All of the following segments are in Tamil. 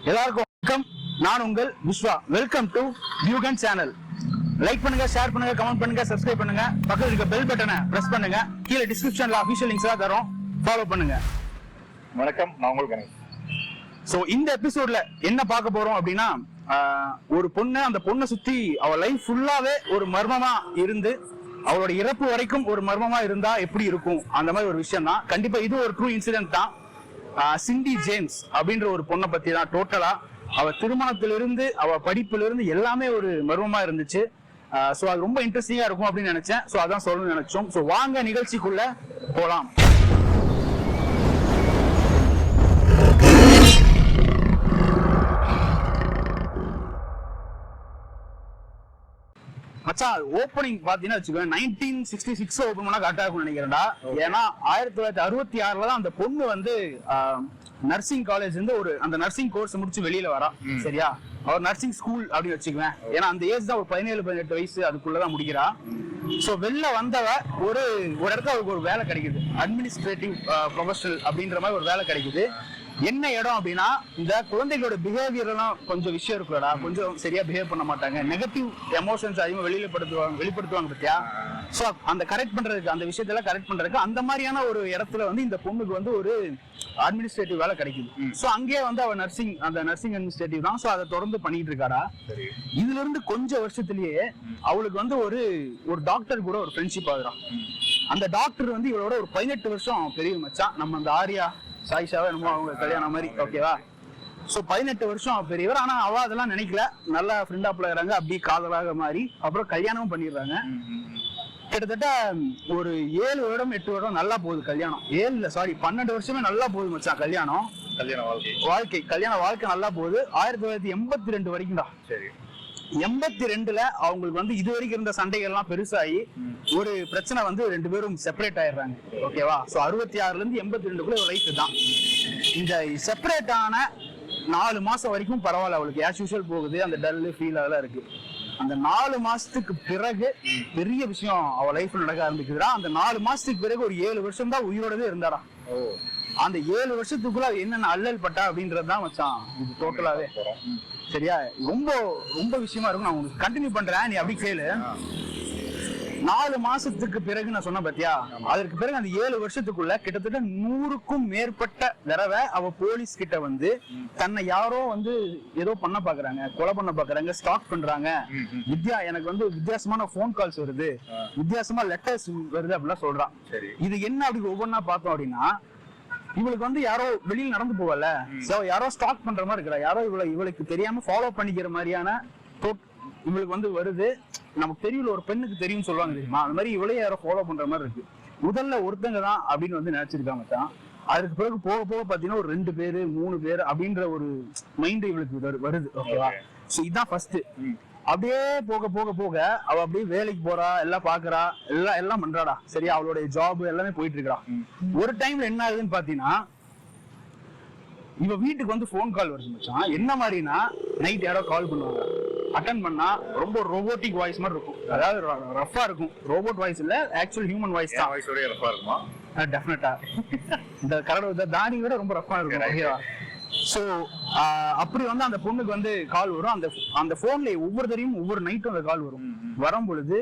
எல்லாருக்கும் வணக்கம். நான் உங்கள் விஸ்வா. வெல்கம் டு வியூகன் சேனல். லைக் பண்ணுங்க, ஷேர் பண்ணுங்க, கமெண்ட் பண்ணுங்க, சப்ஸ்கிரைப் பண்ணுங்க. பக்கத்துல இருக்க பெல் பட்டனை பிரஸ் பண்ணுங்க. கீழே டிஸ்கிரிப்ஷன்ல அபிஷியல் லிங்க்ஸ் எல்லாம் தரோம், ஃபாலோ பண்ணுங்க. வணக்கம், நான் உங்கள் கணேஷ். சோ இந்த எபிசோட்ல என்ன பார்க்க போறோம் அப்படின்னா, ஒரு பொண்ணு, அந்த பொண்ணை சுத்தி அவ லைஃப் ஃபுல்லாவே ஒரு மர்மமா இருந்து அவளோட இறப்பு வரைக்கும் ஒரு மர்மமா இருந்தா எப்படி இருக்கும், அந்த மாதிரி ஒரு விஷயம் தான். கண்டிப்பா இது ஒரு ட்ரூ இன்சிடென்ட் தான். சிண்டி ஜேம்ஸ் அப்படின்ற ஒரு பொண்ணை பத்தி தான். டோட்டலா அவ திருமணத்திலிருந்து அவ படிப்பிலிருந்து எல்லாமே ஒரு மர்மமா இருந்துச்சு. சோ அது ரொம்ப இன்ட்ரெஸ்டிங்கா இருக்கும் அப்படின்னு நினைச்சேன். சோ அதான் சொல்லணும்னு நினைச்சோம். சோ வாங்க நிகழ்ச்சிக்குள்ள போலாம். மச்சான், ஓப்பனிங் பாத்தீங்கன்னா வச்சுக்கோ, 1966 ஓபன் பண்ணா கரெக்டா இருக்கும்னு நினைக்கிறேன்டா. ஏன்னா 1966 தான் அந்த பொண்ணு வந்து நர்சிங் காலேஜ் இருந்து அந்த நர்சிங் கோர்ஸ் முடிச்சு வெளியில வரா. சரியா, அவர் நர்சிங் ஸ்கூல் அப்படின்னு வச்சுக்குவேன். ஏன்னா அந்த ஏஜ் தான் ஒரு 17-18 வயசு, அதுக்குள்ளதான் முடிக்கிறா. சோ வெளில வந்தவ ஒரு இடத்துல அவருக்கு ஒரு வேலை கிடைக்குது, அட்மினிஸ்ட்ரேட்டிவ் ப்ரொஃபஷனல் அப்படின்ற மாதிரி ஒரு வேலை கிடைக்குது. என்ன இடம் அப்படின்னா, இந்த குழந்தைகளோட பிஹேவியர் எல்லாம் கொஞ்சம் விஷயம் இருக்குல்லடா, கொஞ்சம் சரியா பிஹேவ் பண்ண மாட்டாங்க, நெகட்டிவ் எமோஷன்ஸ் அதிகமா வெளிப்படுத்துவாங்க பத்தியா. சோ அந்த கரெக்ட் பண்றதுக்கு, அந்த விஷயத்தெல்லாம் கரெக்ட் பண்றதுக்கு அந்த மாதிரியான ஒரு இடத்துல வந்து இந்த பொண்ணுக்கு வந்து ஒரு அட்மினிஸ்ட்ரேட்டிவ் வேலை கிடைக்குது. சோ அங்கேயே வந்து அவ அந்த நர்சிங் அட்மினிஸ்ட்ரேட்டிவ் தான். சோ அதை தொடர்ந்து பண்ணிட்டு இருக்காடா. இதுல இருந்து கொஞ்சம் வருஷத்துலயே அவளுக்கு வந்து ஒரு டாக்டர் கூட ஒரு ஃப்ரெண்ட்ஷிப் ஆகுறான். அந்த டாக்டர் வந்து இவளோட ஒரு 18 வருஷம் பெரிய மச்சான். நம்ம அந்த ஆரியா சாயிஷாவா என்னமோ அவங்க கல்யாணம் மாதிரி, ஓகேவா. சோ 18 வருஷம் பெரியவர். ஆனா அவ அதெல்லாம் நினைக்கல, நல்லா ஃப்ரெண்டா பழகுறாங்க, அப்படியே காதலாக மாறி அப்புறம் கல்யாணமும் பண்ணிடுறாங்க. கிட்டத்தட்ட ஒரு 7 வருடம் 8 வருடம் நல்லா போகுது கல்யாணம். 12 வருஷமே நல்லா போகுது மச்சான் கல்யாண வாழ்க்கை நல்லா போகுது. 1982 வரைக்கும் தான். சரி, 82ல அவங்களுக்கு வந்து இது வரைக்கும் இருந்த சண்டைகள் எல்லாம் பெருசாகி ஒரு பிரச்சனை வந்து 2 பேரும் செப்பரேட் ஆயிடுறாங்க. ஓகேவா. சோ 66ல இருந்து 82க்குள்ள ஒரு லைஃப் தான். இந்த செப்பரேட் ஆன 4 மாசம் வரைக்கும் பரவாயில்ல, அவளுக்கு ஆஸ் யூஷுவல் போகுது. அந்த டல்லு ஃபீல் அதெல்லாம் இருக்கு. அந்த 4 மாசத்துக்கு பிறகு பெரிய விஷயம் அவ லைஃப்ல நடக்க ஆரம்பிக்குதுடா. அந்த 4 மாசத்துக்கு பிறகு ஒரு 7 வருஷம் தான் உயிரோடவே இருந்தாடா. அந்த 7 வருஷத்துக்குள்ள என்னென்ன அல்லல் பட்டா அப்படின்றதுதான் மச்சான் இது டோட்டலாவே. சரியா, ரொம்ப ரொம்ப விஷயமா இருக்கும். நான் உங்களுக்கு கண்டினியூ பண்றேன், நீ அப்படி கேளு. 4 மாசத்துக்கு பிறகு நான் சொன்ன பாத்தியா, அதற்கு பிறகு அந்த 7 வருஷத்துக்குள்ள கிட்டத்தட்ட 100க்கும் மேற்பட்ட தடவை அவ போலீஸ் கிட்ட வந்து தன்னை யாரோ வந்து ஏதோ பண்ண பாக்குறாங்க, கொலை பண்ண பாக்குறாங்க, ஸ்டாக் பண்றாங்க, எனக்கு வந்து வித்தியாசமான போன் கால்ஸ் வருது, வித்தியாசமா லெட்டர்ஸ் வருது அப்படிலாம் சொல்றான். இது என்ன அப்படி ஒவ்வொன்னா பார்த்தோம் அப்படின்னா, இவளுக்கு வந்து யாரோ வெளியில நடந்து போவல, யாரோ ஸ்டாக் பண்ற மாதிரி இருக்கிறா, யாரோ இவளுக்கு தெரியாம ஃபாலோ பண்ணிக்கிற மாதிரியான இவளுக்கு வந்து வருது. நமக்கு தெரியல, ஒரு பெண்ணுக்கு தெரியும் சொல்லுவாங்க தெரியுமா, அந்த மாதிரி இவளே யாரோ ஃபாலோ பண்ற மாதிரி இருக்கு. முதல்ல ஒருத்தங்க தான் அப்படின்னு வந்து நினைச்சிருக்காங்க தான். அதுக்கு பிறகு போக போக பாத்தீங்கன்னா ஒரு 2 பேரு 3 பேர் அப்படின்ற ஒரு மைண்ட் இவளுக்கு வருது. ஓகேவா. சோ இதுதான் ஃபர்ஸ்ட். அப்படியே போக போக போக அவ அப்படியே வேலைக்கு போறா, எல்லாம் பாக்குறா, எல்லாம் பண்றாடா. சரியா, அவளுடைய ஜாப் எல்லாமே போயிட்டு இருக்கா. ஒரு டைம்ல என்ன ஆகுதுன்னு பாத்தீங்கன்னா, இவ வீட்டுக்கு வந்து போன் கால் வருது மச்சான். என்ன மாதிரினா, நைட் யாரோ கால் பண்ணுவாங்க, அட்டன் பண்ணா ரொம்ப ரோபோட்டிக் வாய்ஸ் மாதிரி இருக்கும். அதாவது ரஃபா இருக்கும். ரோபோட் வாய்ஸ் இல்ல, ஆக்சுவல் ஹியூமன் வாய்ஸ் தான். வாய்ஸோட ரஃபா இருக்குமா? டெஃபினட்டா. இந்த கரடு தாடி விட ரொம்ப ரஃபா இருக்கும். ஓகேவா. சோ அப்படி வந்து அந்த பொண்ணுக்கு வந்து கால் வரும். அந்த போன்ல ஒவ்வொருத்தரையும் ஒவ்வொரு நைட்டும் அந்த கால் வரும். வரும் பொழுது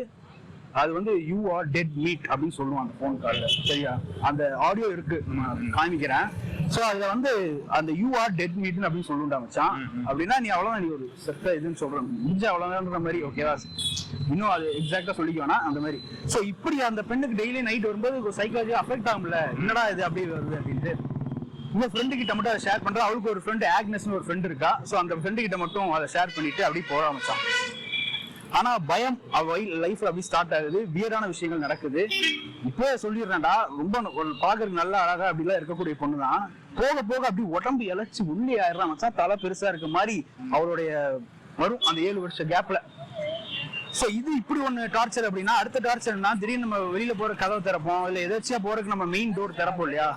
அது வந்து யூ ஆர் டெட் மீட் அப்படின்னு சொல்லுவாங்க அந்த போன் கால்ல. சரியா, அந்த ஆடியோ இருக்கு, காமிக்கிறேன். சோ அதுல வந்து அந்த யூ ஆர் டெட் மீட் அப்படின்னு சொல்லுண்டா மச்சான். அப்படின்னா நீ அவ்வளவுதான், நீ ஒரு செத்த இதுன்னு சொல்ற, முடிஞ்ச அவ்வளவுதான்ற மாதிரி. ஓகேவா, இன்னும் அது எக்ஸாக்டா சொல்லிக்க வேணா அந்த மாதிரி. சோ இப்படி அந்த பெண்ணுக்கு டெய்லி நைட் வரும்போது சைக்காலஜி அஃபெக்ட் ஆகும்ல, என்னடா இது அப்படியே வருது அப்படின்ட்டு. உங்க ஃப்ரெண்டு கிட்ட மட்டும் அதை ஷேர் பண்ற. அவளுக்கு ஒரு ஃப்ரெண்டு ஆக்னஸ்னு ஒரு ஃப்ரெண்டு இருக்கா. சோ அந்த ஃப்ரெண்டு கிட்ட மட்டும் அதை ஷேர் பண்ணிட்டு அப்படியே போக ஆரம்பிச்சான். ஆனா பயம் அவ லைஃப்ல அப்படி ஸ்டார்ட் ஆகுது. வியரான விஷயங்கள் நடக்குது. இப்போ சொல்லிடுறேன்டா, ரொம்ப பாக்குறதுக்கு நல்லா அழகா அப்படிலாம் இருக்கக்கூடிய பொண்ணுதான். போக போக அப்படி உடம்பு இழைச்சு உள்ளே ஆயிடுறான் மச்சான். தலை பெருசா இருக்க மாதிரி அவளுடைய வரும் அந்த 7 வருஷ கேப்ல. சோ இது இப்படி ஒண்ணு டார்ச்சர். அப்படின்னா அடுத்த டார்ச்சர்னா, திடீர்னு நம்ம வெளியில போற கதவை திறப்போம், இல்ல எதாச்சியா போறதுக்கு நம்ம மெயின் டோர் திறப்போம் இல்லையா,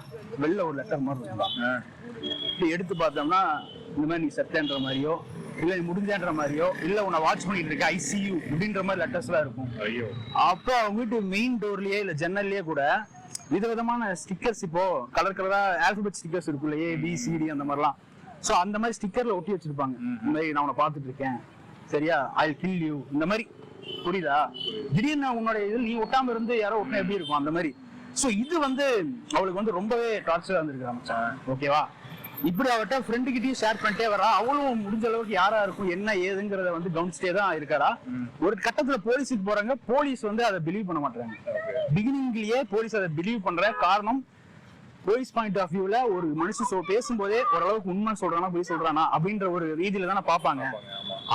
வெளில ஒரு லெட்டர் மாதிரி இருக்கும். இப்படி எடுத்து பார்த்தோம்னா, இந்த மாதிரி நீ செத்தன்ற மாதிரியோ, இல்ல நீ முடிஞ்சன்ற மாதிரியோ, இல்ல உன்னை வாட்ச் பண்ணிட்டு இருக்க ICU அப்படின்ற மாதிரி லெட்டர்ஸ் எல்லாம் இருக்கும். அப்போ அவங்க வீட்டு மெயின் டோர்லயே இல்ல ஜன்னல்லயே கூட விதவிதமான ஸ்டிக்கர்ஸ், இப்போ கலர் கலரா ஆல்பபெட் ஸ்டிக்கர்ஸ் இருக்குல்ல, ABCD அந்த மாதிரிலாம் சோ அந்த மாதிரி ஸ்டிக்கர்ல ஒட்டி வச்சிருப்பாங்க. இந்த மாதிரி நான் உன்னை பாத்துட்டு இருக்கேன், சரியா, ஐ கில் யூ, இந்த மாதிரி. புரியுதா? திடீர்னு உன்னோட இது நீ ஒட்டாம இருந்து யாரோ ஒட்டினா எப்படி இருக்கும், அந்த மாதிரி. சோ இது வந்து அவளுக்கு வந்து ரொம்பவே டார்ச்சரா இருந்திருக்காங்க. ஓகேவா? இப்படி அவட்ட ஃப்ரெண்டு கிட்டயும் ஷேர் பண்ணிட்டே வரா. அவளும் முடிஞ்ச அளவுக்கு யாரா இருக்கும் என்ன ஏதுங்கிறத வந்து கவனிச்சுட்டே தான் இருக்காரா. ஒரு கட்டத்துல போலீஸுக்கு போறாங்க. போலீஸ் வந்து அதை பிலீவ் பண்ண மாட்டாங்க. பிகினிங்லயே போலீஸ் அதை பிலீவ் பண்ற காரணம், போலீஸ் பாயிண்ட் ஆஃப் வியூல ஒரு மனுஷன் பேசும்போதே ஓரளவுக்கு உண்மை சொல்றானா போய் சொல்றானா அப்படின்ற ஒரு ரீதியில தானே பாப்பாங்க.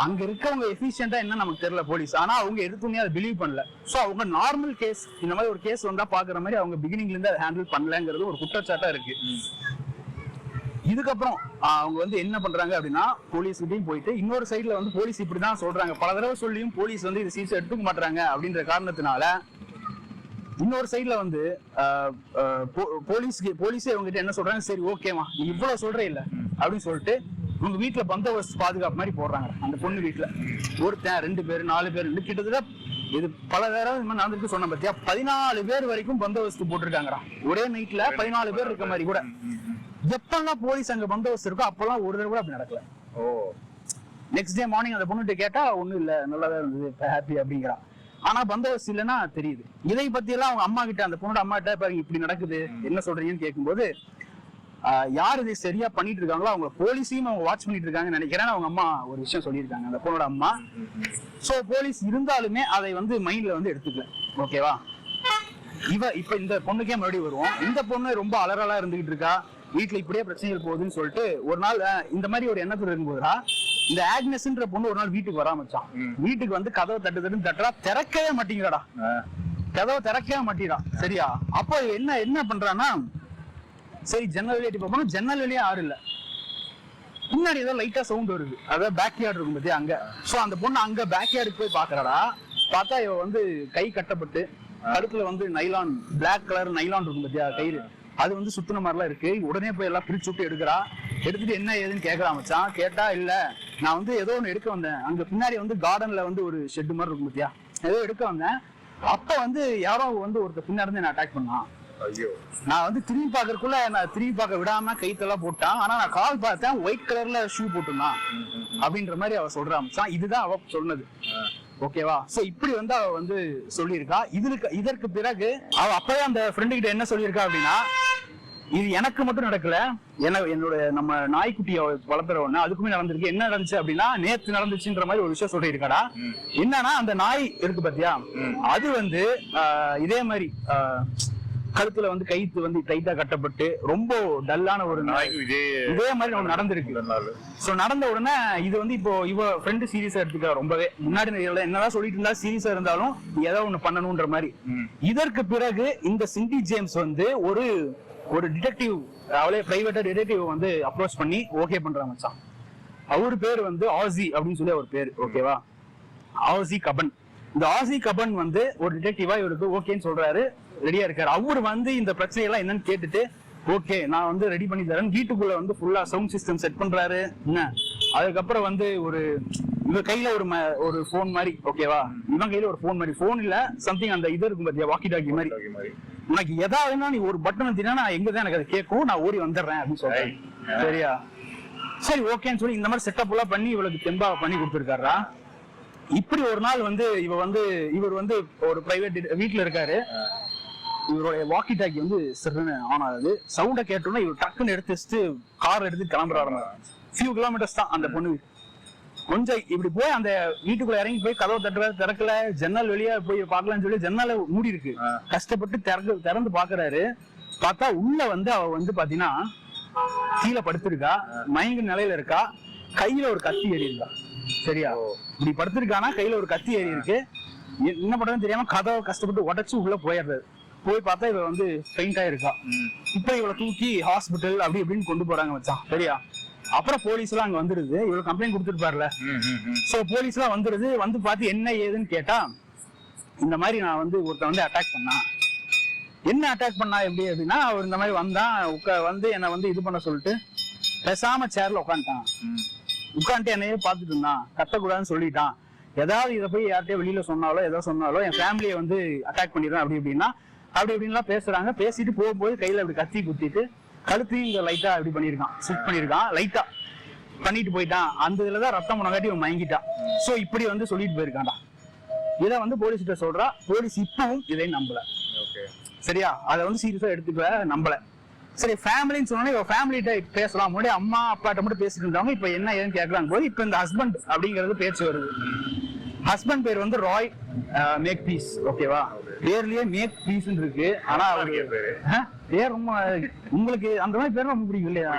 அங்க இருக்கவங்க எஃபிஷியன்டா என்ன நமக்கு தெரியல போலீஸ். ஆனா அவங்க எடுத்துனே அதை பிலீவ் பண்ணல. சோ அவங்க நார்மல் கேஸ் இந்த மாதிரி ஒரு கேஸ் வந்தா பாக்குற மாதிரி அவங்க பிகினிங்ல இருந்து அதை ஹேண்டில் பண்ணலங்கிறது ஒரு குற்றச்சாட்டா இருக்கு. இதுக்கப்புறம் அவங்க வந்து என்ன பண்றாங்க அப்படின்னா, போலீஸ் கிட்டையும் போயிட்டு இன்னொரு சைட்ல வந்து போலீஸ் இப்படிதான் சொல்றாங்க, பல தடவை சொல்லியும் போலீஸ் வந்து இது சீரியஸா எடுத்துக்க மாட்டாங்க அப்படின்ற காரணத்தினால இன்னொரு சைட்ல வந்து போலீஸே அவங்க கிட்ட என்ன சொல்றாங்க, சரி ஓகேமா நீ இவ்வளவு சொல்றே இல்ல அப்படின்னு சொல்லிட்டு உங்க வீட்டுல பந்தோபஸ்து பாதுகாப்பு மாதிரி போடுறாங்க. அந்த பொண்ணு வீட்டுல ஒருத்தன் 2 பேர் 4 பேர் கிட்டத்தட்ட இது பல தடவை நடந்துருக்கு சொன்ன பத்தியா, 14 பேர் வரைக்கும் பந்தோபஸ்து போட்டிருக்காங்கடா. ஒரே நைட்ல 14 பேர் இருக்க மாதிரி கூட. எப்பெல்லாம் போலீஸ் அங்க பந்தோபஸ்து இருக்கோ அப்பெல்லாம் ஒரு தடவை கூட அப்படி நடக்கல. நெக்ஸ்ட் டே மார்னிங் அந்த பொண்ணுகிட்ட கேட்டா ஒண்ணும் இல்ல, நல்லாதான் இருந்தது, ஹாப்பி அப்படிங்கிறா. ஆனா பந்தோபஸ்து இல்லைன்னா தெரியுது. இதை பத்தி எல்லாம் அவங்க அம்மா கிட்ட, அந்த பொண்ணோட அம்மா கிட்ட பாருங்க இப்படி நடக்குது என்ன சொல்றீங்கன்னு கேட்கும்போது, யார் இதை சரியா பண்ணிட்டு இருக்காங்களோ அவங்க போலீஸையும் அவங்க வாட்ச் பண்ணிட்டு இருக்காங்கன்னு நினைக்கிறேன். அவங்க அம்மா ஒரு விஷயம் சொல்லியிருக்காங்க, அந்த பொண்ணோட அம்மா. சோ போலீஸ் இருந்தாலுமே அதை வந்து மைண்ட்ல வந்து எடுத்துக்கல. ஓகேவா? இப்ப இந்த பொண்ணுக்கே மறுபடியும் வருவோம். இந்த பொண்ணு ரொம்ப அலறலா இருந்துகிட்டு இருக்கா, வீட்டுல இப்படியே பிரச்சனைகள் போகுதுன்னு சொல்லிட்டு ஒரு நாள் இந்த மாதிரி ஒரு எண்ணத்துல இருக்கும்போதுடா இந்த ஆக்னஸ்ன்ற பொண்ணு ஒரு நாள் வீட்டுக்கு வராமச்சான். வீட்டுக்கு வந்து கதவை தட்டுறா, திறக்கவே மாட்டீங்கடா, கதவை திறக்கவே மாட்டீடா. சரியா? அப்போ என்ன பண்றான்னா, சரி ஜன்னல் வெளியே போனா ஜன்னல் வெளியே யாரும் இல்ல, பின்னாடி ஏதோ லைட்டா சவுண்ட் வருது, அதாவது பேக் யார்டு இருக்கும் பத்தியா அங்க. சோ அந்த பொண்ணு அங்க பேக் யார்டுக்கு போய் பாக்குறாடா. பார்த்தா இவ வந்து கை கட்டப்பட்டு கழுத்துல வந்து நைலான், பிளாக் கலர் நைலான் இருக்கும் பத்தியா கயிறு, அது வந்து சுத்தின மாதிரிலாம் இருக்கு. உடனே போய் எல்லாம் பிரிச்சு விட்டு எடுக்கிறா. எடுத்துட்டு என்ன ஏதுன்னு கேட்கலாம் மச்சான். கேட்டா இல்ல நான் வந்து ஏதோ ஒண்ணு எடுக்க வந்தேன், அங்க பின்னாடி வந்து கார்டன்ல வந்து ஒரு ஷெட் மாதிரி இருக்கும் பத்தியா, ஏதோ எடுக்க வந்தேன். அப்ப வந்து யாரோ வந்து ஒருத்தர் பின்னாடி இருந்து என்ன அட்டாக் பண்ணான். நான் வந்து திரும்பி பாக்குறதுக்குள்ள நான் திரும்பி பார்க்க விடாம கைத்தெல்லாம் போட்டான். ஆனா நான் கால் பார்த்தேன், ஒயிட் கலர்ல ஷூ போட்டுருந்தான் அப்படின்ற மாதிரி அவ சொல்றா மச்சான். இதுதான் அவ சொன்னது. ஓகேவா? சோ இப்படி வந்து அவ வந்து சொல்லியிருக்கா. இதற்கு பிறகு அவ அப்பவே அந்த ஃப்ரெண்டு கிட்ட என்ன சொல்லியிருக்கா அப்படின்னா, இது எனக்கு மட்டும் நடக்கல, என்னோட நம்ம நாய்க்குட்டியை வளர்த்துற ஒண்ணு அதுக்குமே நடந்திருக்கு. என்ன நடந்துச்சு அப்படின்னா, நேத்து நடந்துச்சுன்ற மாதிரி ஒரு விஷயம் சொல்லியிருக்காடா. என்னன்னா அந்த நாய் இருக்கு பாத்தியா, அது வந்து இதே மாதிரி கழுத்துல வந்து கைத்து வந்து டைட்டா கட்டப்பட்டு ரொம்ப டல்லான ஒரு நாய் இதே மாதிரி ஒண்ணு நடந்திருக்கு. சோ நடந்த உடனே இது வந்து இப்போ இவ ஃப்ரெண்டு சீரியஸா எடுத்துக்கா. ரொம்பவே முன்னாடி என்னதான் சொல்லிட்டு இருந்தா சீரியஸா இருந்தாலும் ஏதோ ஒண்ணு பண்ணணும்ன்ற மாதிரி. இதற்கு பிறகு இந்த சிண்டி ஜேம்ஸ் வந்து ஒரு டிடெக்டிவ், அவளே பிரைவேட்டா டிடெக்டிவ் வந்து அப்ரோச் பண்ணி ஓகே பண்றாங்க மச்சான். அவரு பேர் வந்து ஆசி அப்படின்னு சொல்லி அவர் பேரு. ஓகேவா? ஆசி கபன். இந்த ஆசி கபன் வந்து ஒரு டிடெக்டிவா இவருக்கு ஓகேன்னு சொல்றாரு, ரெடியா இருக்காரு. அவரு வந்து இந்த பிரச்சனை எல்லாம் என்னன்னு கேட்டுட்டு ஓகே நான் வந்து ரெடி பண்ணி தரேன். வீட்டுக்குள்ள வந்து ஃபுல்லா சவுண்ட் சிஸ்டம் செட் பண்றாரு. என்ன அதுக்கப்புறம் வந்து இவர் கையில ஒரு போன் மாதிரி, ஓகேவா, இவன் கையில ஒரு போன் மாதிரி, போன் இல்ல சம்திங் அந்த இது இருக்கும் பாத்தியா வாக்கி டாக்கி மாதிரி, உனக்கு எதாவதுன்னா நீ ஒரு பட்டன் வந்தீங்கன்னா நான் எங்கதான் எனக்கு அதை கேட்கும், நான் ஓடி வந்துடுறேன் அப்படின்னு சொல்றேன். சரியா? சரி ஓகேன்னு சொல்லி இந்த மாதிரி செட்டப் எல்லாம் பண்ணி இவளுக்கு தெம்பா பண்ணி கொடுத்துருக்காரா. இப்படி ஒரு நாள் வந்து இவர் வந்து ஒரு பிரைவேட் வீட்டுல இருக்காரு. இவருடைய வாக்கி டாக்கி வந்து சிறுன்னு ஆன் ஆகுது. சவுண்ட கேட்டோம்னா இவர் டக்குன்னு எடுத்து வச்சுட்டு கார் எடுத்து கிளம்புறாரு. ஃபியூ கிலோமீட்டர்ஸ் தான் அந்த பொண்ணு. கொஞ்சம் இப்படி போய் அந்த வீட்டுக்குள்ள இறங்கி போய் கதவை திறக்கல, ஜன்னல் வெளியே போய் பாக்கலாம்னு சொல்லி ஜன்னல மூடி இருக்கு. கஷ்டப்பட்டு திறந்து பாக்குறாரு. பார்த்தா உள்ள வந்து அவ வந்து பாத்தீங்கன்னா கீழே படுத்திருக்கா, மயங்க நிலையில இருக்கா, கையில ஒரு கத்தி ஏறி இருக்கா. சரியா? இப்படி படுத்திருக்கானா, கையில ஒரு கத்தி ஏறி இருக்கு. என்ன பண்றதுன்னு தெரியாம கதவை கஷ்டப்பட்டு உடைச்சு உள்ள போயிடுறது. போய் பார்த்தா இவ வந்து பெயிண்ட் ஆயிருக்கா. இப்ப இவளை தூக்கி ஹாஸ்பிட்டல் அப்படி இப்படின்னு கொண்டு போறாங்க மச்சான். சரியா? அப்புறம் போலீஸ் எல்லாம் அங்க வந்துருது. இவரு கம்ப்ளைண்ட் கொடுத்துருப்பாருல. சோ போலீஸ் எல்லாம் வந்துருது. வந்து பார்த்து என்ன ஏதுன்னு கேட்டா, இந்த மாதிரி நான் வந்து ஒருத்த வந்து அட்டாக் பண்ணா. என்ன அட்டாக் பண்ணா எப்படி அப்படின்னா, அவர் இந்த மாதிரி வந்தான், வந்து என்ன வந்து இது பண்ண சொல்லிட்டு பேசாம சேர்ல உட்காந்துட்டு என்னையே பார்த்துட்டு இருந்தான். கத்தக்கூடாதுன்னு சொல்லிட்டான். ஏதாவது இதை போய் யார்கிட்டயோ வெளியில சொன்னாலோ ஏதாவது சொன்னாலோ என் ஃபேமிலியை வந்து அட்டாக் பண்ணிடுறேன் அப்படி இப்படின்லாம் பேசுறாங்க. பேசிட்டு போகும்போது கையில அப்படி கத்தி குத்திட்டு கழுத்தையும் இங்க லைட்டா இப்படி பண்ணிருக்கான், ஸ்டிச் பண்ணிருக்கான் லைட்டா. பண்ணிட்டு போயிட்டான், அந்த இதுலதான் ரத்தம் போனங்காட்டி இவன் மயங்கிட்டான். சோ இப்படி வந்து சொல்லிட்டு போயிருக்கான்டா. இதை வந்து போலீஸ் கிட்ட சொல்றா. போலீஸ் இப்பவும் இதை நம்பல. சரியா, அதை வந்து சீரியஸா எடுத்துக்க நம்பல. சரி, ஃபேமிலின்னு சொன்னா இவ ஃபேமிலிட்ட பேசலாம். முன்னாடி அம்மா அப்பாட்ட மட்டும் பேசிட்டு இருந்தாங்க, இப்ப என்ன ஏன்னு கேட்கலாம் போது இப்ப இந்த ஹஸ்பண்ட் அப்படிங்கிறது பேச்சு வருது. ஹஸ்பண்ட் பேர் வந்து ராய் மேக் பீஸ். ஓகேவா, பேர்லயே மேக் பீஸ் இருக்கு. ஆனா அவருக்கு பேர் ரொம்ப உங்களுக்கு அந்த மாதிரி பேர் ரொம்ப பிடிக்கும் இல்லையா?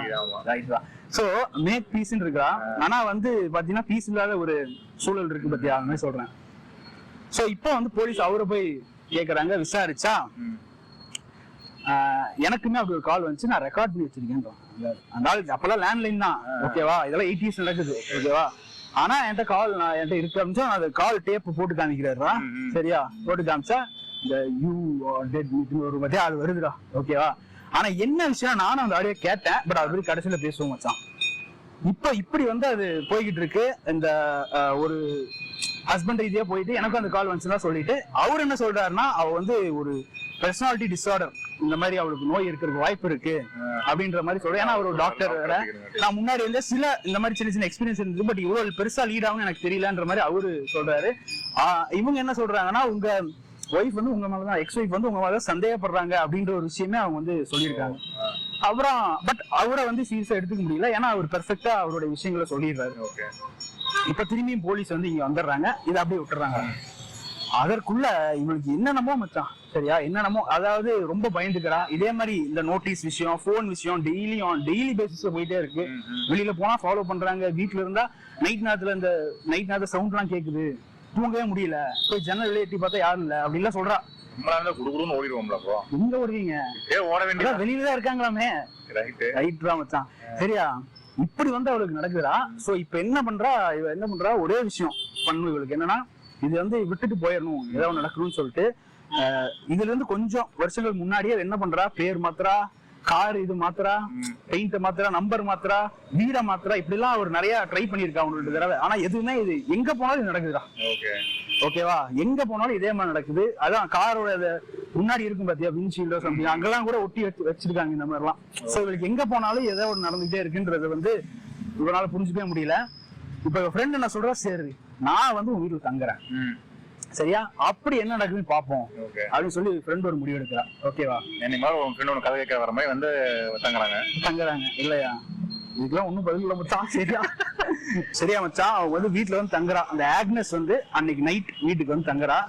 ரைட் தான். சோ மேக் பீஸ் இருக்கா. ஆனா வந்து பாத்தீங்கன்னா பீஸ் இல்லாத ஒரு சூழல் இருக்கு பத்தியா, அந்த மாதிரி சொல்றேன். சோ இப்போ வந்து போலீஸ் அவரை போய் கேக்குறாங்க. விசாரிச்சா எனக்குமே அப்படி ஒரு கால் வந்துச்சு, நான் ரெக்கார்ட் பண்ணி வச்சிருக்கேன். அந்த அப்பெல்லாம் லேண்ட்லைன் தான். ஓகேவா, இதெல்லாம் 80s நடக்குது. ஓகேவா, ஆனா என்கிட்ட கால் என்கிட்ட இருக்கு அப்படின்னு அந்த கால் டேப் போட்டு காமிக்கிறாருடா. சரியா, போட்டு காமிச்சா இந்த யூ டெட் ஒரு பத்தியா அது வருதுடா. ஓகேவா, ஆனா என்ன விஷயம், நானும் அந்த ஆடியோ கேட்டேன். பட் அது பத்தி கடைசியில பேசுவோம் மச்சான். இப்ப இப்படி வந்து அது போய்கிட்டு இருக்கு. இந்த ஒரு ஹஸ்பண்ட் ரீதியா போயிட்டு எனக்கும் அந்த கால் வந்துச்சுன்னா சொல்லிட்டு அவர் என்ன சொல்றாருன்னா, அவ வந்து ஒரு பர்சனாலிட்டி டிஸார்டர், இந்த மாதிரி அவளுக்கு நோய் இருக்கிறதுக்கு வாய்ப்பு இருக்கு அப்படின்ற மாதிரி சொல்றேன். ஏன்னா அவர் ஒரு டாக்டர் வேற. நான் முன்னாடி வந்து சில இந்த மாதிரி சின்ன சின்ன எக்ஸ்பீரியன்ஸ் இருந்தது, பட் இவ்வளவு பெருசா லீட் ஆகும் எனக்கு தெரியலன்ற மாதிரி அவரு சொல்றாரு. இவங்க என்ன சொல்றாங்கன்னா, உங்க ஒய்ஃப் வந்து உங்க மேலதான், எக்ஸ் ஒய்ஃப் வந்து உங்க மேலதான் சந்தேகப்படுறாங்க அப்படின்ற ஒரு விஷயமே அவங்க வந்து சொல்லியிருக்காங்க. அப்புறம் பட் அவரை வந்து சீரியஸா எடுத்துக்க முடியல, ஏன்னா அவர் பெர்ஃபெக்டா அவருடைய விஷயங்களை சொல்லிடுறாரு. இப்ப திரும்பியும் போலீஸ் வந்து இங்க வந்துடுறாங்க, இதை அப்படியே விட்டுறாங்க. அதற்குள்ள இவனுக்கு என்னென்னமோ மச்சான். சரியா, என்னென்னமோ, அதாவது ரொம்ப பயந்துக்கிறா. இதே மாதிரி இந்த நோட்டீஸ் விஷயம், போன் விஷயம் டெய்லி பேசிஸ்ல போயிட்டே இருக்கு. வெளியில போனா ஃபாலோ பண்றாங்க. வீட்டுல இருந்தா நைட் நேரத்துல சவுண்ட் எல்லாம் கேக்குது, தூங்கவே முடியல. போய் ஜன்னல் வெளியேட்டி பார்த்தா யாரும் இல்ல அப்படின்லாம் சொல்றா. எங்க ஓடுவீங்க, வெளியில தான் இருக்காங்களாமே. ரைட் தான் மச்சான். சரியா, இப்படி வந்து அவளுக்கு நடக்குதுடா. சோ இப்ப என்ன பண்றா, ஒரே விஷயம் பண்ணும் இவளுக்கு என்னன்னா, இது வந்து விட்டுட்டு போயிடணும், ஏதாவது நடக்கணும்னு சொல்லிட்டு இதுல இருந்து கொஞ்சம் வருஷங்கள் முன்னாடியே என்ன பண்றா, பேர் மாத்திரா, கார் இது மாத்திரா, பெயிண்ட் மாத்திரா, நம்பர் மாத்திரா, வீட மாத்திரா, இப்படி எல்லாம் அவர் நிறைய ட்ரை பண்ணிருக்கா அவங்களோட தடவை. ஆனா எதுவுமே இது எங்க போனாலும் இது நடக்குதுடா. ஓகேவா, எங்க போனாலும் இதே மாதிரி நடக்குது. அதான் காரோட முன்னாடி இருக்கும் பாத்தியா, விண்ட்ஷீல்டோ சம்திங், அங்கெல்லாம் கூட ஒட்டி வச்சிருக்காங்க இந்த மாதிரி எல்லாம். சோ இவளுக்கு எங்க போனாலும் ஏதோ ஒரு நடந்துகிட்டே இருக்குன்றது வந்து இவனால புரிஞ்சுக்கவே முடியல. இப்ப என் ஃப்ரெண்ட் என்ன சொல்றா, சரி நான் வந்து உங்க வீட்டுல தங்குறேன், சரியா, அப்படி என்ன நடக்குதுன்னு பாப்போம் அப்படின்னு சொல்லி ஃப்ரெண்ட் ஒரு முடிவு எடுக்கிறா. ஓகேவா, கதை கேட்க வர மாதிரி வந்து தங்குறாங்க இல்லையா, இதுக்கெல்லாம் ஒண்ணும் பதில் இல்ல மச்சான். சரியா மச்சான், அவங்க வந்து வீட்டுல வந்து தங்குறா. அந்த ஆக்னஸ் வந்து அன்னைக்கு நைட் வீட்டுக்கு வந்து தங்குறா.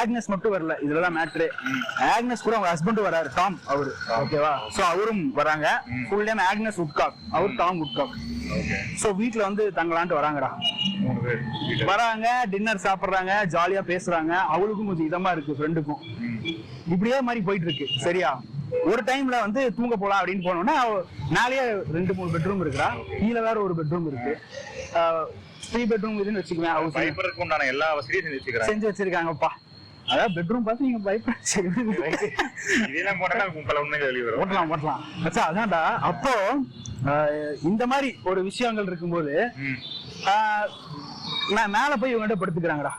ஆக்னஸ் மட்டும் வரல, இதுலதான் மேட்ரு. ஆக்னஸ் கூட அவங்க ஹஸ்பண்ட் வராரு, டாம் அவரு. ஓகேவா, சோ அவரும் வராங்க. ஃபுல் நேம் ஆக்னஸ் உட்காக், அவர் டாம் உட்காக். சோ வீட்டுல வந்து தங்கலான்ட்டு வராங்கடா. வராங்க, டின்னர் சாப்பிடுறாங்க, ஜாலியா பேசுறாங்க. அவளுக்கும் கொஞ்சம் இதமா இருக்கு, ஃப்ரெண்டுக்கும். இப்படியே மாதிரி போயிட்டு இருக்கு. சரியா, ஒரு டைம்ல வந்து தூங்க போலாம் அப்படின்னு போனோம்னா, மேலேயே 2-3 பெட்ரூம் இருக்குடா, கீழே வேற ஒரு பெட்ரூம் இருக்கு. 3 பெட்ரூம் இதுன்னு வச்சுக்குவேன். எல்லா வசதியும் செஞ்சு வச்சிருக்காங்கப்பா. அதாவது பெட்ரூம் பார்த்து நீங்க ஓட்டலாம். அதான்டா. அப்போ இந்த மாதிரி ஒரு விஷயங்கள் இருக்கும்போது நான் மேல போய் இவங்க படுத்துக்கிறாங்கடா.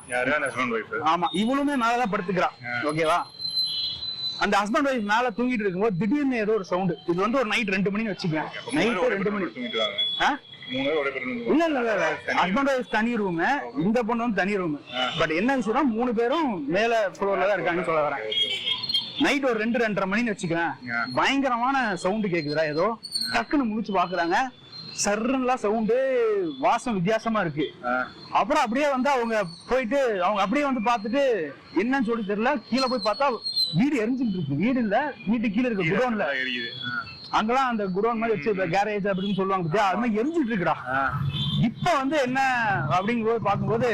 ஆமா, இவளுமே மேலதான் படுத்துக்கிறா. ஓகேவா, அந்த ஹஸ்பண்ட் ஒய்ஃப் மேல தூங்கிட்டு இருக்கும்போது திடீர்னு ஏதோ ஒரு சவுண்ட். இது வந்து ஒரு நைட் 2 மணின்னு வச்சுக்கேன். நைட் 2 மணி. இல்ல ஹஸ்பண்ட் ஒய்ஃப் தனி ரூம், இந்த பொண்ணு வந்து தனி ரூம். பட் என்ன விஷயம், 3 பேரும் மேல ஃப்ளோர்ல தான் இருக்காங்கன்னு சொல்ல வரேன். நைட் ஒரு 2-2:30 மணின்னு வச்சுக்கேன். பயங்கரமான சவுண்ட் கேக்குதுடா. ஏதோ டக்குன்னு முழிச்சு பாக்குறாங்க. சர்றன்லாம் சவுண்டு, வாசம் வித்தியாசமா இருக்கு. அப்புறம் அப்படியே வந்து அவங்க போயிட்டு அவங்க அப்படியே வந்து பாத்துட்டு என்னன்னு சொல்லி தெரியல, கீழே போய் பார்த்தா வீடு எரிஞ்சுட்டு இருக்கு. வீடு இல்ல, வீட்டு கீழே இருக்கு குடோன்ல. அங்கெல்லாம் அந்த குடோன் மாதிரி வச்சு கேரேஜ் அப்படின்னு சொல்லுவாங்க, அது மாதிரி எரிஞ்சிட்டு இருக்குடா. இப்ப வந்து என்ன அப்படிங்கும்போது பார்க்கும்போது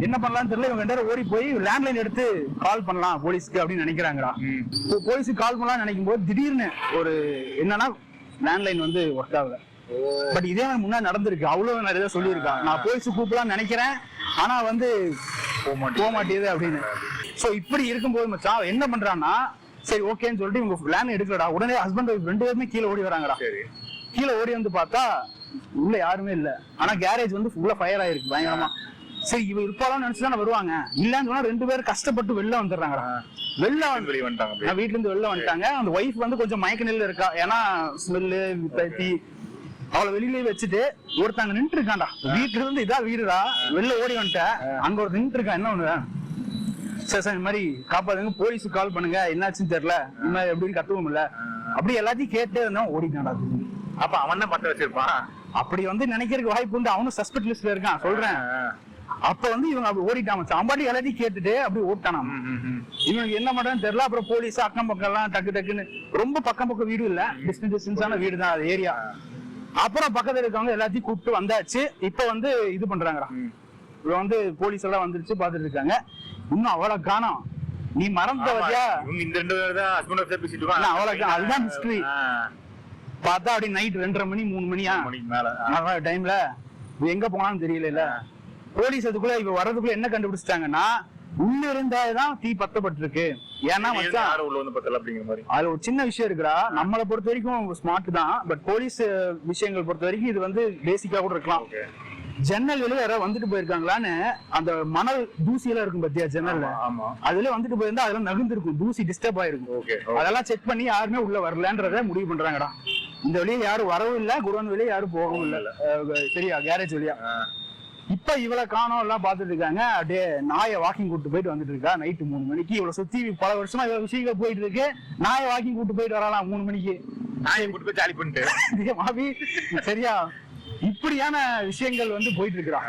என்ன பண்ணலாம்னு தெரியல. இவங்க 2 பேரும் ஓடி போய் லேண்ட்லைன் எடுத்து கால் பண்ணலாம் போலீஸ்க்கு அப்படின்னு நினைக்கிறாங்கடா. போலீஸுக்கு கால் பண்ணலாம் நினைக்கும் போது திடீர்னு ஒரு என்னன்னா, லேண்ட்லைன் வந்து ஒர்க் ஆகல. பட் இதே மாதிரி முன்னாடி நடந்திருக்கு. அவ்வளவு நிறைய சொல்லியிருக்கா, நான் போலீஸ் கூப்பிடலாம் நினைக்கிறேன், ஆனா வந்து போக மாட்டேது அப்படின்னு. சோ இப்படி இருக்கும்போது மச்சான் என்ன பண்றான்னா, சரி ஓகேன்னு சொல்லிட்டு இவங்க லேண்ட் எடுக்கலடா. உடனே ஹஸ்பண்ட் ஒய்ஃப் 2 பேருமே கீழே ஓடி வராங்கடா. கீழே ஓடி வந்து பார்த்தா உள்ள யாருமே இல்ல. ஆனா கேரேஜ் வந்து ஃபுல்லா ஃபயர் ஆயிருக்கு பயங்கரமா. சரி இவ இருப்பாலும் நினைச்சுதானே வருவாங்க. இல்லன்னு சொன்னா 2 பேரும் கஷ்டப்பட்டு வெளில வந்துடுறாங்கடா. வீட்டுல இருந்து வெளில வந்துட்டாங்க. அந்த ஒய்ஃப் வந்து கொஞ்சம் மயக்க நிலையில இருக்கா. ஏன்னா ஸ்மெல்லு அவளை வெளியிலேயே வச்சுட்டு ஒருத்தங்க நின்று இருக்கான்டா, வீட்டுல இருந்து இதா வீடுடா, வெளில ஓடி வந்துட்டேன், அங்க ஒரு நின்று இருக்கான். என்ன ஒண்ணு சார் சார் இந்த மாதிரி காப்பாதுங்க, போலீஸுக்கு கால் பண்ணுங்க, என்னாச்சுன்னு தெரியல, இந்த மாதிரி எப்படின்னு கத்துவோம் இல்ல, அப்படி எல்லாத்தையும் கேட்டே இருந்தோம். ஓடிட்டான்டா. அப்ப அவன் தான் பத்த வச்சிருப்பான். அப்படி வந்து நினைக்கிறதுக்கு வாய்ப்பு உண்டு. அவனும் சஸ்பெக்ட் லிஸ்ட்ல இருக்கான் சொல்றேன். அப்ப வந்து இவங்க அப்படி ஓடிட்டான். அம்பாட்டி எல்லாத்தையும் கேட்டுட்டு அப்படி ஓட்டானா. இவனுக்கு என்ன பண்றான்னு தெரியல. அப்புறம் போலீஸ் அக்கம் பக்கம் எல்லாம் டக்கு டக்குன்னு, ரொம்ப பக்கம் பக்கம் வீடு இல்ல, டிஸ்டன்ஸான வீடு தான் அது ஏரியா. அப்புறம் பக்கத்துல இருக்கவங்க எல்லாத்தையும் கூப்பிட்டு வந்தாச்சு. இப்ப வந்து இது பண்றாங்கடா, இப்ப வந்து போலீஸ் எல்லாம் வந்துருச்சு, பாத்துட்டு இருக்காங்க. இன்னும் அவளை காணோம். நீ மறந்த வழியா இந்த 2 பேர் தான் ஹஸ்பண்ட் ஒய்ஃப் பேசிட்டு இருக்காங்க. அவளுக்கு அதுதான் மிஸ்டரி. பார்த்தா அப்படி நைட் 2:30 மணி 3 மணியா மேல டைம்ல எங்க போனான்னு தெரியல. போலீஸ் அதுக்குள்ள இவ வர்றதுக்குள்ள என்ன கண்டுபிடிச்சிட்டாங்கன்னா, உள்ள இருந்தாதான் தீ பத்தப்பட்டிருக்கு. ஏன்னா மச்சான் உள்ள வந்து பத்தல அப்படிங்கிற மாதிரி அதுல ஒரு சின்ன விஷயம் இருக்குடா. நம்மளை பொறுத்த வரைக்கும் ஸ்மார்ட் தான், பட் போலீஸ் விஷயங்கள் பொறுத்த வரைக்கும் இது வந்து பேசிக்கா கூட இருக்கலாம். ஜன்னல் வெளியே யாராவது வந்துட்டு போயிருக்காங்களான்னு அந்த மணல் தூசி எல்லாம் இருக்கும் பத்தியா ஜன்னல்ல, அதுல வந்துட்டு போயிருந்தா அதெல்லாம் நகர்ந்துருக்கும், தூசி டிஸ்டர்ப் ஆயிருக்கும். அதெல்லாம் செக் பண்ணி யாருமே உள்ள வரலன்றத முடிவு பண்றாங்கடா. இந்த வழியா யாரும் வரவும் இல்ல, குடோன் வெளியே யாரும் போகவும் இல்ல, சரியா, கேரேஜ் வழியா. இப்ப இவளை காணோம் எல்லாம் பாத்துட்டு இருக்காங்க. அப்படியே நாயை வாக்கிங் கூட்டு போயிட்டு வந்துட்டு இருக்கா நைட்டு 3 மணிக்கு. இவ்வளவு சுத்தி பல வருஷமா இவ்வளவு விஷயங்கள் போயிட்டு இருக்கு. நாயை வாக்கிங் கூட்டு போயிட்டு வரலாம் 3 மணிக்கு. நாயை கூட்டு போய் ஜாலி பண்ணிட்டு மாபி சரியா, இப்படியான விஷயங்கள் வந்து போயிட்டு இருக்கிறான்.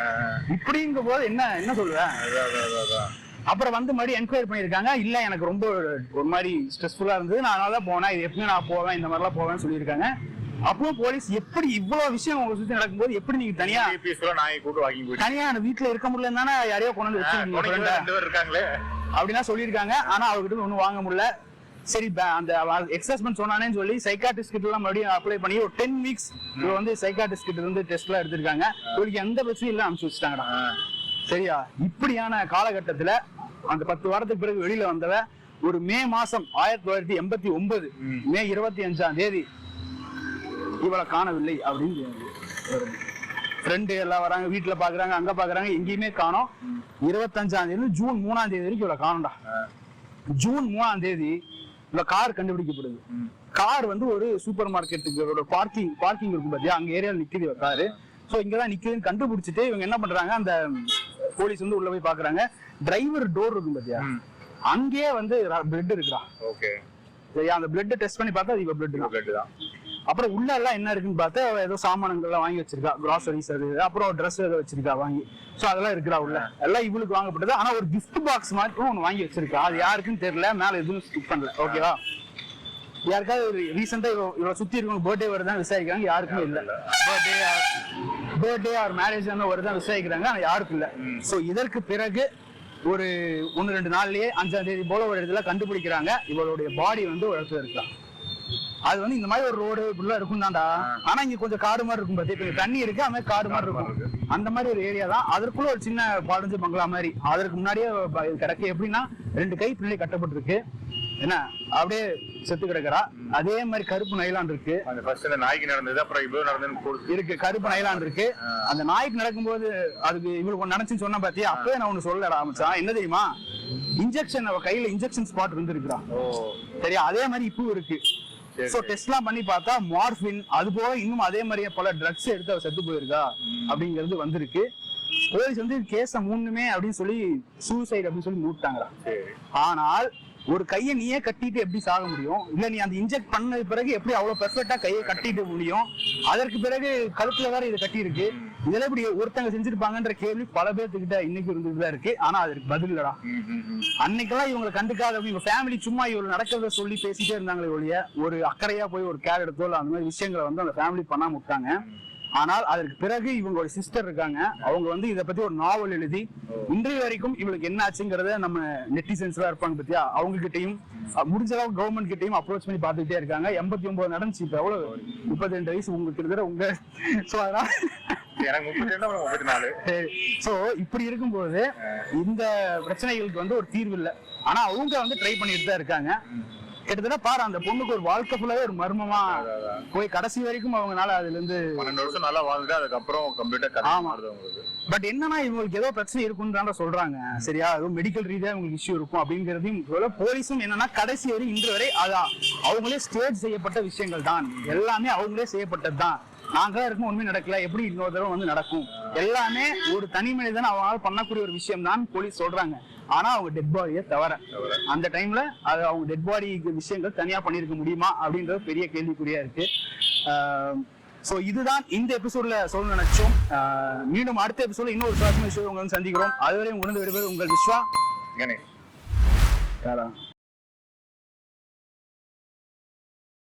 இப்படிங்க போது என்ன சொல்லுவேன். அப்புறம் வந்து மறுபடியும் என்கொயரி பண்ணிருக்காங்க. இல்ல எனக்கு ரொம்ப ஒரு மாதிரி ஸ்ட்ரெஸ்ஃபுல்லா இருந்தது, நான் அதனாலதான் போனேன், இது எப்பவுமே நான் போவேன், இந்த மாதிரி எல்லாம் போவேன்னு சொல்லியிருக்காங்க. அப்போ போலீஸ் எப்படி இவ்வளவு விஷயம் உங்க சுத்தி நடக்கும்போது எப்படி நீங்க தனியா தனியா வீட்டுல இருக்க முடியல தானே யாரையோ கொண்டு வச்சிருக்காங்களே அப்படின்னா சொல்லியிருக்காங்க. ஆனா அவர்கிட்ட ஒண்ணும் வாங்க முடியல. சரி அந்த எக்ஸஸ்மெண்ட் சொன்னானேன்னு சொல்லி சைக்காட்ரிஸ்ட் கிட்ட எல்லாம் மறுபடியும் அப்ளை பண்ணி ஒரு 10 வீக்ஸ் இவ வந்து சைக்காட்ரிஸ்ட் கிட்ட இருந்து டெஸ்ட் எல்லாம் எடுத்திருக்காங்க. இவருக்கு எந்த பிரச்சனையும் இல்ல, அனுப்பிச்சு வச்சுட்டாங்கடா. சரியா, இப்படியான காலகட்டத்துல அந்த 10 வாரத்துக்கு பிறகு வெளியில வந்தவ ஒரு மே மாசம் 1989 மே 25ஆம் தேதி இவளை காணவில்லை அப்படின்னு ஃப்ரெண்டு எல்லாம் வராங்க, வீட்டுல பாக்குறாங்க, அங்க பாக்குறாங்க, எங்கேயுமே காணோம். 25ஆம் தேதி ஜூன் 3ஆம் தேதி வரைக்கும் இவளை காணோம்டா. ஜூன் 3ஆம் தேதி இவ கார் கண்டுபிடிக்கப்படுது. கார் வந்து ஒரு சூப்பர் மார்க்கெட்டுக்கு பார்க்கிங் இருக்கும் பாத்தியா, அங்க ஏரியால நிக்குது காரு. சோ இங்கதான் நிக்குதுன்னு கண்டுபிடிச்சிட்டு இவங்க என்ன பண்றாங்க, அந்த போலீஸ் வந்து உள்ள போய் பாக்குறாங்க. டிரைவர் டோர் இருக்கும் பாத்தியா, அங்கேயே வந்து பிளட் இருக்குடா. சரியா, அந்த பிளட் டெஸ்ட் பண்ணி பார்த்தா இவ பிளட் தான். அப்புறம் உள்ள எல்லாம் என்ன இருக்குன்னு பார்த்தா ஏதோ சாமானங்கள் எல்லாம் வாங்கி வச்சிருக்கா, கிராசரிஸ் அது, அப்புறம் ட்ரெஸ் ஏதோ வச்சிருக்கா வாங்கி. சோ அதெல்லாம் இருக்குடா உள்ள, எல்லாம் இவளுக்கு வாங்கப்பட்டது. ஆனா ஒரு கிஃப்ட் பாக்ஸ் மாதிரி ஒண்ணு வாங்கி வச்சிருக்கா, அது யாருக்குன்னு தெரியல, மேல எதுவும் ஸ்டிக் பண்ணல. ஓகேவா, யாருக்காவது ரீசெண்டா இவ்வளவு சுத்தி இருக்கவங்க பர்த்டே வருதான் விசாரிக்கிறாங்க, யாருக்குமே இல்ல. பர்த்டே ஆர் மேரேஜ் வருதான் விசாரிக்கிறாங்க, ஆனா யாருக்கும் இல்ல. சோ இதற்கு பிறகு ஒரு 1-2 நாள்லயே 5ஆம் தேதி போல ஒரு இடத்துல கண்டுபிடிக்கிறாங்க இவளுடைய பாடி வந்து ஒரு இடத்துல இருக்கலாம். அது வந்து இந்த மாதிரி ஒரு ரோடு ஃபுல்லா இருக்கும் தான்டா. ஆனா இங்க கொஞ்சம் காடு மாதிரி இருக்கும் பாத்தி, இப்ப தண்ணி இருக்கு, அது மாதிரி காடு மாதிரி இருக்கும். அந்த மாதிரி ஒரு ஏரியா தான். அதற்குள்ள ஒரு சின்ன பாடஞ்சு பங்களா மாதிரி. அதற்கு முன்னாடியே கிடக்கு. எப்படின்னா 2 கை பின்னாடி கட்டப்பட்டிருக்கு, என்ன அப்படியே செத்து கிடக்குறா. அதே மாதிரி கருப்பு நைலான் இருக்கு. நாய்க்கு நடந்தது அப்புறம் இவ்வளவு நடந்தது இருக்கு, கருப்பு நைலான் இருக்கு. அந்த நாய்க்கு நடக்கும்போது அதுக்கு இவளுக்கு நினைச்சுன்னு சொன்ன பாத்தியா, அப்பவே நான் ஒண்ணு சொல்லடா ஆரம்பிச்சான். என்ன தெரியுமா, இன்ஜெக்ஷன் அவ கையில இன்ஜெக்ஷன் ஸ்பாட் இருந்திருக்குறா. சரியா, அதே மாதிரி இப்போ இருக்கு. சோ டெஸ்ட் எல்லாம் பண்ணி பார்த்தா மார்பின் அது போக இன்னும் அதே மாதிரியே பல ட்ரக்ஸ் எடுத்து அவ செத்து போயிருக்கா அப்படிங்கிறது வந்திருக்கு. போலீஸ் வந்து கேஸ மூணுமே அப்படின்னு சொல்லி சூசைட் அப்படின்னு சொல்லி மூட்டாங்கடா. ஆனால் ஒரு கையை நீயே கட்டிட்டு எப்படி சாக முடியும்? இல்ல நீ அந்த இன்ஜெக்ட் பண்ணது பிறகு எப்படி அவ்வளவு பெர்ஃபெக்ட்டா கையை கட்டிட்டு முடியும்? அதற்கு பிறகு கழுத்துல வேற இதை கட்டி இருக்கு. இதெல்லாம் இப்படி ஒருத்தங்க செஞ்சிருப்பாங்கன்ற கேள்வி பல பேர்த்துக்கிட்ட இன்னைக்கு இருந்துட்டுதான் இருக்கு. ஆனா அதுக்கு பதில் இல்லடா. அன்னைக்கெல்லாம் இவங்களை கண்டுக்காத இவங்க ஃபேமிலி சும்மா இவங்க நடக்கிறத சொல்லி பேசிட்டே இருந்தாங்களே ஒழிய ஒரு அக்கறையா போய் ஒரு கேர் எடுத்தோ அந்த மாதிரி விஷயங்களை வந்து அந்த ஃபேமிலி பண்ணாம விட்டாங்க. ஆனால் அதற்கு பிறகு இவங்களோட சிஸ்டர் இருக்காங்க, அவங்க வந்து இதை பத்தி ஒரு நாவல் எழுதி இன்றைய வரைக்கும் இவளுக்கு என்ன ஆச்சுங்கிறத நம்ம நெட்டிசன்ஸ் எல்லாம் இருப்பாங்க பத்தியா, அவங்க கிட்டையும் முடிஞ்ச அளவுக்கு கவர்மெண்ட் கிட்டையும் அப்ரோச் பண்ணி பார்த்துக்கிட்டே இருக்காங்க. 89 நடந்துச்சு, இப்ப எவ்வளவு 32 வயசு உங்களுக்கு இருக்கிற உங்க. சோ அதனால சோ இப்படி இருக்கும்போது இந்த பிரச்சனைகளுக்கு வந்து ஒரு தீர்வு இல்லை. ஆனா அவங்க வந்து ட்ரை பண்ணிட்டு தான் இருக்காங்க. கிட்டத்தட்ட பாரு அந்த பொண்ணுக்கு ஒரு வாழ்க்கை ஃபுல்லாவே ஒரு மர்மமா போய் கடைசி வரைக்கும் அவங்கனால அதுல இருந்து 12 வருஷம் நல்லா வாழ்ந்துட்டு அதுக்கப்புறம் கம்ப்ளீட்டா. பட் என்னன்னா இவங்களுக்கு ஏதோ பிரச்சனை இருக்குன்னு சொல்றாங்க. சரியா, ஏதோ மெடிக்கல் ரீதியா இவங்களுக்கு இஷ்யூ இருக்கும் அப்படிங்கறதையும் போலீஸும் என்னன்னா கடைசி வரை இன்று வரை அதான் அவங்களே ஸ்டேஜ் செய்யப்பட்ட விஷயங்கள் தான், எல்லாமே அவங்களே செய்யப்பட்டது தான். நாங்க இருக்கும் உண்மை நடக்கல, எப்படி இன்னொரு தடவை வந்து நடக்கும்? எல்லாமே ஒரு தனி மனிதன் அவங்களால பண்ணக்கூடிய ஒரு விஷயம் தான் போலீஸ் சொல்றாங்க. ஆனா அவங்க டெட் பாடியை தவிர அந்த டைம்ல அது அவங்க டெட் பாடி விஷயங்கள் தனியா பண்ணிருக்க முடியுமா அப்படின்றது பெரிய கேள்விக்குறியா இருக்கு. சோ இதுதான் இந்த எபிசோட்ல சொல்ல நினைச்சோம். மீண்டும் அடுத்த எபிசோட்ல இன்னொரு சுவாரஸ்யமான விஷயம் உங்களை சந்திக்கிறோம். அதுவரை உங்களுக்கு விடுவது உங்கள் விஸ்வா.